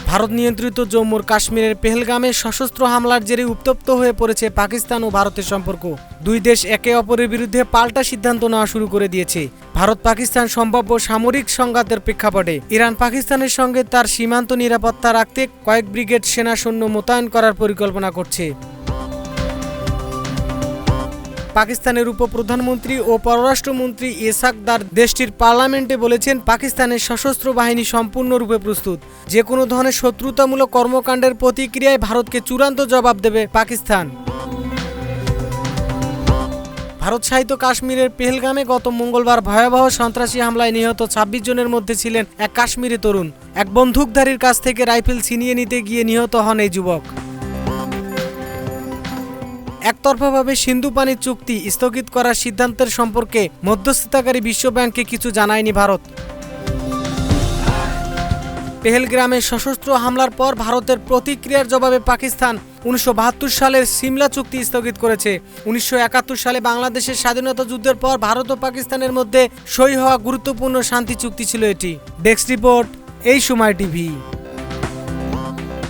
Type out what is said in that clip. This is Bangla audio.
ভারত নিয়ন্ত্রিত জম্মু কাশ্মীরের পেহেলগামে সশস্ত্র হামলার জেরে উত্তপ্ত হয়ে পড়েছে পাকিস্তান ও ভারতের সম্পর্ক। দুই দেশ একে অপরের বিরুদ্ধে পাল্টা সিদ্ধান্ত নেওয়া শুরু করে দিয়েছে। ভারত পাকিস্তান সম্ভাব্য সামরিক সংঘাতের প্রেক্ষাপটে ইরান পাকিস্তানের সঙ্গে তার সীমান্ত নিরাপত্তা রাখতে কয়েক ব্রিগেড সেনা সৈন্য মোতায়েন করার পরিকল্পনা করছে। পাকিস্তানের উপপ্রধানমন্ত্রী ও পররাষ্ট্রমন্ত্রী ইসাক দার দেশটির পার্লামেন্টে বলেছেন, পাকিস্তানের সশস্ত্র বাহিনী সম্পূর্ণরূপে প্রস্তুত। যে কোনো ধরনের শত্রুতামূলক কর্মকাণ্ডের প্রতিক্রিয়ায় ভারতকে চূড়ান্ত জবাব দেবে পাকিস্তান। ভারত শাসিত কাশ্মীরের পেহেলগামে গত মঙ্গলবার ভয়াবহ সন্ত্রাসী হামলায় নিহত ২৬ জনের মধ্যে ছিলেন এক কাশ্মীরি তরুণ। এক বন্দুকধারীর কাছ থেকে রাইফেল ছিনিয়ে নিতে গিয়ে নিহত হন এই যুবক। একতরফাভাবে সিন্ধু পানি চুক্তি স্থগিত করার সিদ্ধান্তের সম্পর্কে মধ্যস্থতাকারী বিশ্বব্যাংককে কিছু জানায়নি ভারত। পেহেলগ্রামে সশস্ত্র হামলার পর ভারতের প্রতিক্রিয়ার জবাবে পাকিস্তান ১৯৭২ সালের সিমলা চুক্তি স্থগিত করেছে। ১৯৭১ সালে বাংলাদেশের স্বাধীনতা যুদ্ধের পর ভারত ও পাকিস্তানের মধ্যে সই হওয়া গুরুত্বপূর্ণ শান্তি চুক্তি ছিল এটি। ডেস্ক রিপোর্ট, এই সময় টিভি।